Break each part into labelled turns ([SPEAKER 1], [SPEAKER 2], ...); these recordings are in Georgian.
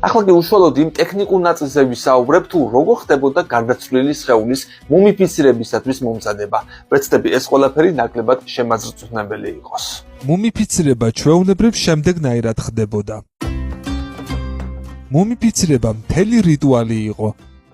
[SPEAKER 1] ახლა კი უშუალოდ იმ ტექნიკურ ნაწილზე ვისაუბრებ, თუ როგორ ხდებოდა გარდაცვლილი სხეულის მუმიფიცირებისათვის მომზადება. ვეცდები ეს ყველაფერი ნაკლებად შემაძრწუნებელი იყოს.
[SPEAKER 2] მუმიფიცირება ჩვეულებრივ შემდეგნაირად ხდებოდა. მუმიფიცირება მთელი რიტუალი იყო.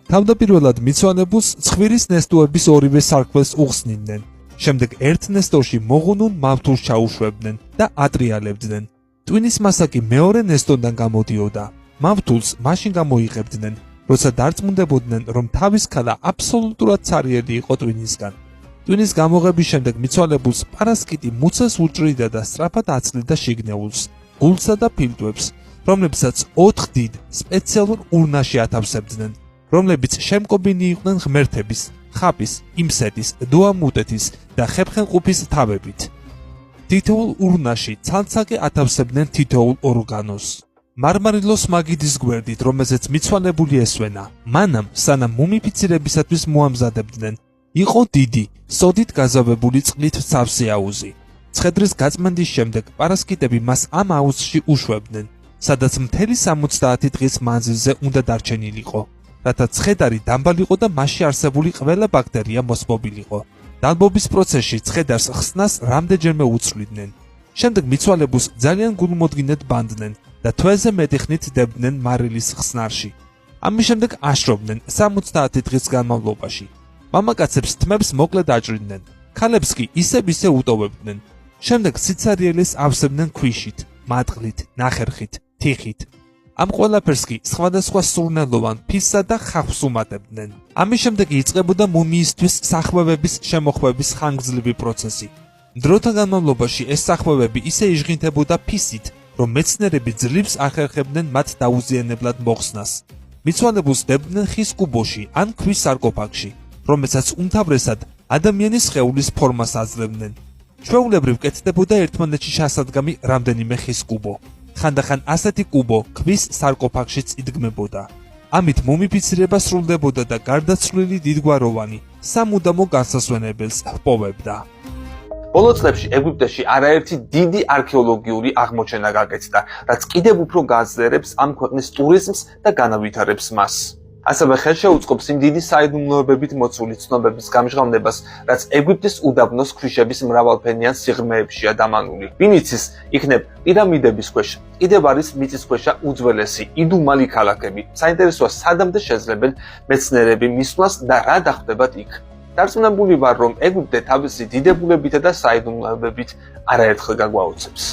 [SPEAKER 2] თავდაპირველად მიცვალებულს ცხვირის ნესტოების ორივე სარკმელს უხსნიდნენ. შემდეგ ერთ ნესტოში მოღუნულ მავთულს ჩაუშვებდნენ და ატრიალებდნენ. ტვინის მასა კი მეორე ნესტოდან გამოდიოდა. მავთულს მაშინ გამოიღებდნენ, როცა დარწმუნდებოდნენ, რომ თავის ქალა აბსოლუტურად ცარიელი იყო ტვინისგან. ტვინის გამოღების შემდეგ მიცვალებულს პარასკიტი მუცას უჭრიდა და სწრაფად აცლიდა შიგნეულს, გულსა და ფილტვებს, რომლებსაც 4 დიდ სპეციალურ ურნაში ათავსებდნენ, რომლებიც შემკობინი იყვნენ ღმერთების, ხაპის, იმსეთის, დოამუტეთის და ხეფხენყუფის თავებით. თითოეულ ურნაში ცალ-ცალკე ათავსებდნენ თითოეულ ორგანოს. მარმარილოს მაგიდის გვერდით, რომელზეც მიცვალებული ესვენა, მანამ სანამ მუმიფიცირებისათვის მოამზადებდნენ, იყო დიდი, სოდით გაზავებული წყლით სავსე აუზი. ცხედრის გაწმენდის შემდეგ პარასკიტები მას ამ აუზში უშვებდნენ, სადაც მთელი 70 დღის მანძილზე უნდა დარჩენილიყო, რათა ცხედარი დამბალიყო და მასში არსებული ყველა ბაქტერია მოსპობილიყო. დალბობის პროცესში ცხედარს ხსნას რამდენჯერმე უცვლიდნენ. შემდეგ მიცვალებულს ძალიან გულმოდგინედ ბანდნენ და თვეზე მეტი ხნით დებდნენ მარილის ხსნარში. ამის შემდეგ აშრობდნენ 70 დღის განმავლობაში. მამაკაცებს თმებს მოკლედ აჭრიდნენ, ქალებს კი ისე უტოვებდნენ. შემდეგ სიცარიელეს ავსებდნენ ქვიშით, მატყლით, ნახერხით, თიხით. ამ ყველაფერს კი სხვადასხვა სურნელოვან ფისსა და ხავსს უმატებდნენ. ამის შემდეგ იწყებოდა მუმიისთვის სახვევების შემოხვევის ხანგრძლივი პროცესი. დროთა განმავლობაში ეს სახვევები ისე იჟღინთებოდა ფისით, რომ მეცნიერები ძლივს ახერხებდნენ მათ დაუზიანებლად მოხსნას. მიცვალებულს დებდნენ ხის კუბოში ან ქვის სარკოფაგში, რომელსაც უმთავრესად ადამიანის სხეულის ფორმას აძლევდნენ. ჩვეულებრივ კეთდებოდა ერთმანეთში ჩასადგამი რამდენიმე ხის კუბო. ხანდახან ასეთი კუბო ქვის სარკოფაგშიც იდგმებოდა. ამით მუმიფიცირება სრულდებოდა და გარდაცვლილი დიდგვაროვანი სამუდამო განსასვენებელს ჰპოვებდა.
[SPEAKER 1] ბოლო წლებში ეგვიპტეში არაერთი დიდი არქეოლოგიური აღმოჩენა გაკეთდა, რაც კიდევ უფრო გააძლიერებს ამ ქვეყნის ტურიზმს და განავითარებს მას. ასევე ხელშეუწყობს იმ დიდი საიდუმლოებებით მოცული ცნობების გამჟღავნებას, რაც ეგვიპტის უდაბნოს ქვიშების მრავალფენიან სიღრმეებშია დამანული. ვინ იცის, იქნებ პირამიდების ქვეშ კიდევ არის მიწისქვეშა უძველესი იდუმალი ქალაქები. საინტერესოა, სადამდე შეძლებენ მეცნიერები მისვლას და რა დახვდებათ იქ. დარწმუნებული ვარ, რომ ეგვიპტე თავისი დიდებულებითა და საიდუმლოებებით არაერთხელ გაგვაოცებს.